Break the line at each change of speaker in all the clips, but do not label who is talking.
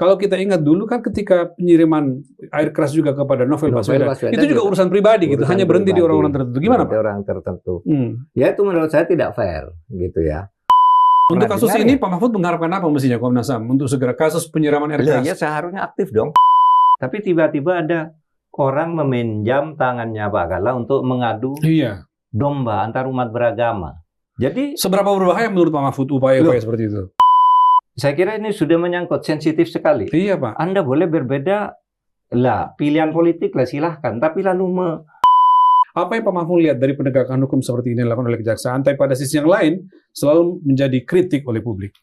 Kalau kita ingat dulu kan ketika penyiraman air keras juga kepada Novel Baswedan, itu juga urusan pribadi gitu, hanya berhenti di orang-orang tertentu. Gimana Pak?
Orang tertentu. Ya itu menurut saya tidak fair gitu ya.
Untuk kasus ini Pak Mahfud mengharapkan apa mestinya Komnas HAM untuk segera kasus penyiraman air keras?
Ya seharusnya aktif dong. Tapi tiba-tiba ada orang meminjam tangannya Pak Kala untuk mengadu domba antar umat beragama. Jadi
seberapa berbahaya menurut Pak Mahfud upaya-upaya seperti itu?
Saya kira ini sudah menyangkut sensitif sekali.
Iya Pak.
Anda boleh berbeda lah, pilihan politik lah silahkan. Tapi lalu
apa yang Pak Mahfud lihat dari penegakan hukum seperti ini dilakukan oleh kejaksaan, tapi pada sisi yang lain selalu menjadi kritik oleh publik?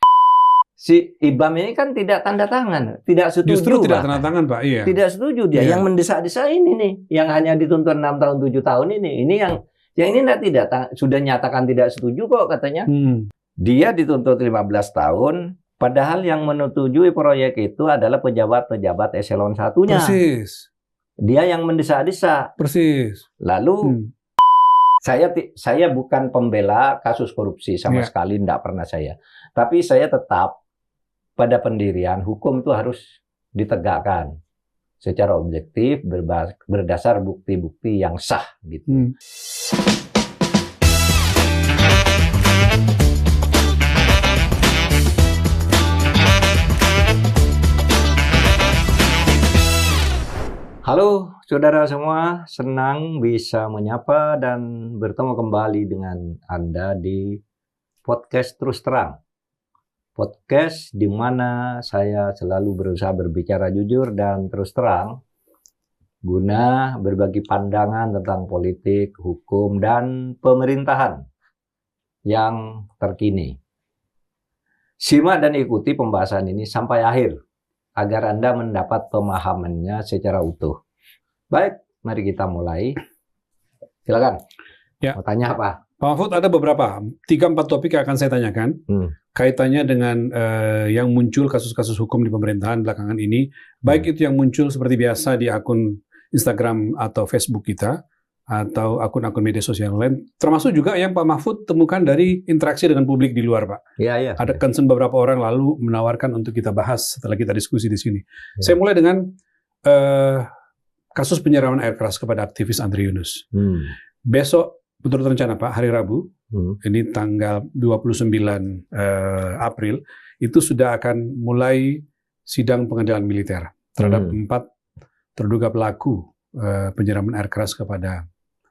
Si Ibam ini kan tidak tanda tangan, tidak setuju.
Justru tidak tanda tangan Pak, iya.
Tidak setuju dia. Yang mendesak-desak ini nih, yang hanya dituntut 6 tahun 7 tahun ini yang ini tidak sudah nyatakan tidak setuju kok katanya. Dia dituntut 15 tahun. Padahal yang menyetujui proyek itu adalah pejabat-pejabat eselon 1-nya.
Persis.
Dia yang mendesak-desak.
Persis.
Lalu saya bukan pembela kasus korupsi sama sekali, tidak pernah saya. Tapi saya tetap pada pendirian hukum itu harus ditegakkan secara objektif berdasar bukti-bukti yang sah gitu. Halo saudara semua, senang bisa menyapa dan bertemu kembali dengan Anda di podcast Terus Terang. Podcast di mana saya selalu berusaha berbicara jujur dan terus terang guna berbagi pandangan tentang politik, hukum, dan pemerintahan yang terkini. Simak dan ikuti pembahasan ini sampai akhir agar Anda mendapat pemahamannya secara utuh. Baik, mari kita mulai. Silakan.
Ya.
Mau tanya apa?
Pak Mahfud, ada beberapa, 3-4 topik yang akan saya tanyakan. Kaitannya dengan yang muncul kasus-kasus hukum di pemerintahan belakangan ini. Baik itu yang muncul seperti biasa di akun Instagram atau Facebook kita, atau akun-akun media sosial lain, termasuk juga yang Pak Mahfud temukan dari interaksi dengan publik di luar, Pak.
Iya.
Ada concern beberapa orang lalu menawarkan untuk kita bahas setelah kita diskusi di sini. Saya mulai dengan kasus penyiraman air keras kepada aktivis Andri Yunus. Besok, menurut rencana Pak, hari Rabu, ini tanggal 29 April, itu sudah akan mulai sidang pengadilan militer terhadap 4 terduga pelaku penyiraman air keras kepada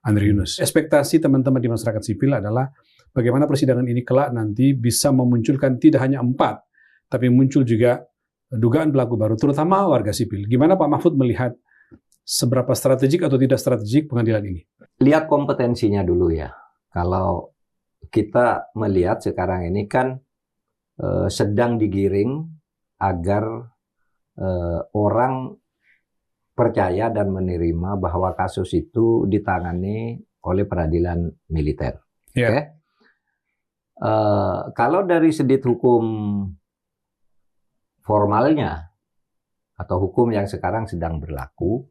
Andri Yunus. Ekspektasi teman-teman di masyarakat sipil adalah bagaimana persidangan ini kelak nanti bisa memunculkan tidak hanya 4, tapi muncul juga dugaan pelaku baru, terutama warga sipil. Gimana Pak Mahfud melihat seberapa strategik atau tidak strategik pengadilan ini?
Lihat kompetensinya dulu ya. Kalau kita melihat sekarang ini kan sedang digiring agar orang percaya dan menerima bahwa kasus itu ditangani oleh peradilan militer. Okay? Kalau dari sudut hukum formalnya atau hukum yang sekarang sedang berlaku,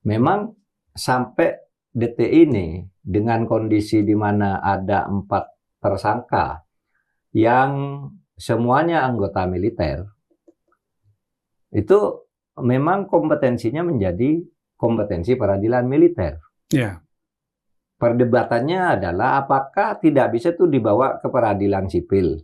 memang sampai detik ini dengan kondisi di mana ada 4 tersangka yang semuanya anggota militer, itu memang kompetensinya menjadi kompetensi peradilan militer. Perdebatannya adalah apakah tidak bisa itu dibawa ke peradilan sipil.